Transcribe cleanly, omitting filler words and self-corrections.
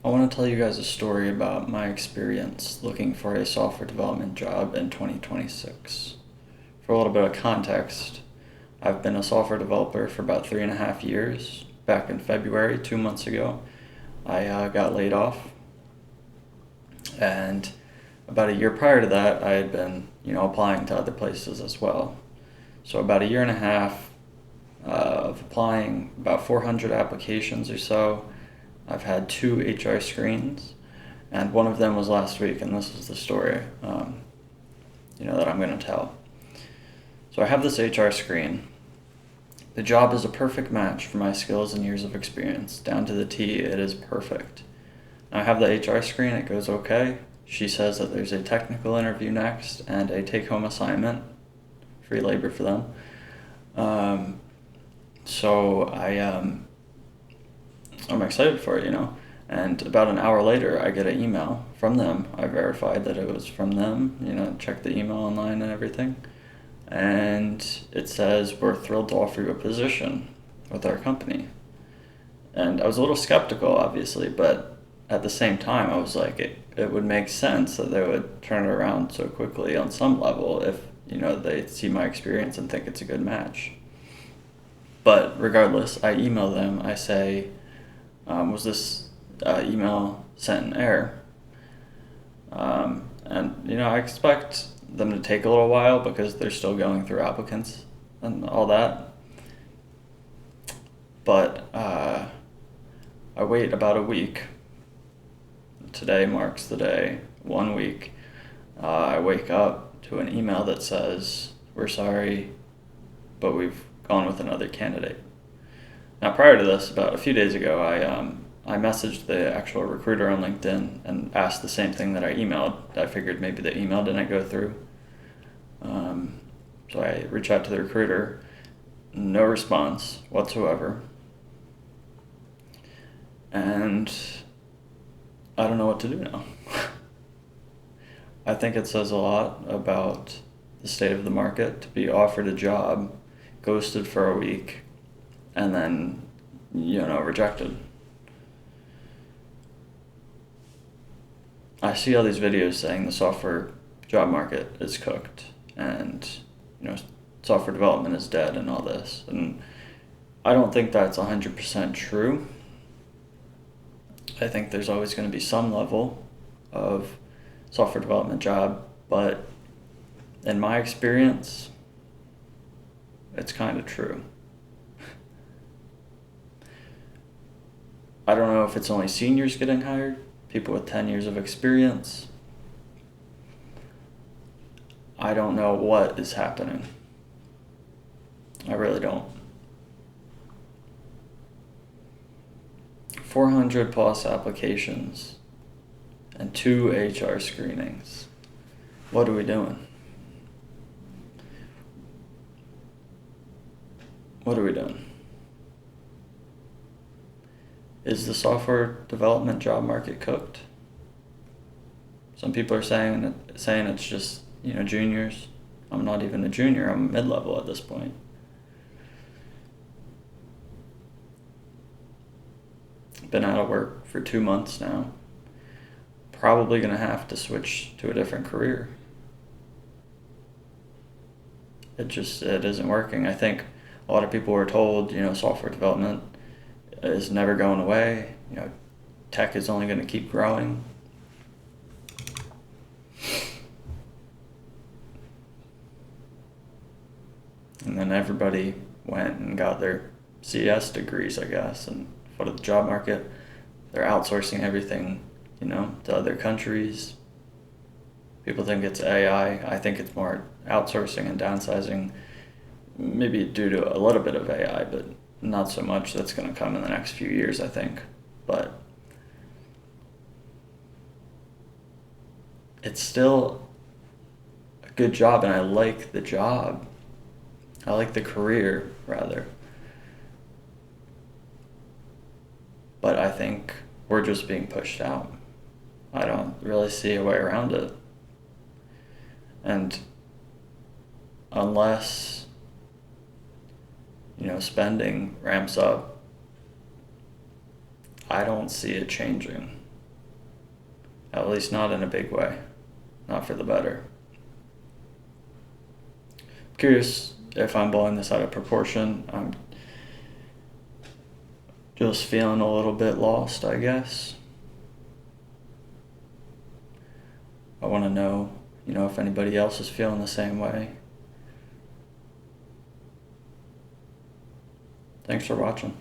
I want to tell you guys a story about my experience looking for a software development job in 2026. For a little bit of context, I've been a software developer for about 3.5 years. Back in February, 2 months ago, I got laid off. And about a year prior to that, I had been, applying to other places as well. So about a year and a half of applying, about 400 applications or so. I've had two HR screens, and one of them was last week, and this is the story, that I'm going to tell. So I have this HR screen. The job is a perfect match for my skills and years of experience. Down to the T, it is perfect. I have the HR screen, it goes okay. She says that there's a technical interview next and a take-home assignment, free labor for them. I'm excited for it, And about an hour later, I get an email from them. I verified that it was from them, checked the email online and everything. And it says, we're thrilled to offer you a position with our company. And I was a little skeptical, obviously, but at the same time, I was like, it would make sense that they would turn it around so quickly on some level if, they see my experience and think it's a good match. But regardless, I email them. I say, was this email sent in error? I expect them to take a little while because they're still going through applicants and all that. But I wait about a week. Today marks the day, 1 week. I wake up to an email that says, we're sorry, but we've gone with another candidate. Now, prior to this, about a few days ago, I messaged the actual recruiter on LinkedIn and asked the same thing that I emailed. I figured maybe the email didn't go through. So I reached out to the recruiter. No response whatsoever. And I don't know what to do now. I think it says a lot about the state of the market to be offered a job, ghosted for a week, and then, rejected. I see all these videos saying the software job market is cooked and, software development is dead and all this. And I don't think that's 100% true. I think there's always going to be some level of software development job, but in my experience, it's kind of true. I don't know if it's only seniors getting hired, people with 10 years of experience. I don't know what is happening. I really don't. 400 plus applications and 2 HR screenings. What are we doing? What are we doing? Is the software development job market cooked? Some people are saying it's just, juniors. I'm not even a junior, I'm mid-level at this point. Been out of work for 2 months now. Probably going to have to switch to a different career. It isn't working. I think a lot of people were told, software development is never going away. Tech is only going to keep growing. And then everybody went and got their CS degrees, I guess, and what of the job market. They're outsourcing everything, to other countries. People think it's AI. I think it's more outsourcing and downsizing, maybe due to a little bit of AI, but not so much. That's going to come in the next few years, I think. But it's still a good job, and I like the job. I like the career, rather. But I think we're just being pushed out. I don't really see a way around it. And unless, spending ramps up, I don't see it changing. at least not in a big way, not for the better. Curious if I'm blowing this out of proportion. I'm just feeling a little bit lost, I guess. I want to know, if anybody else is feeling the same way. Thanks for watching.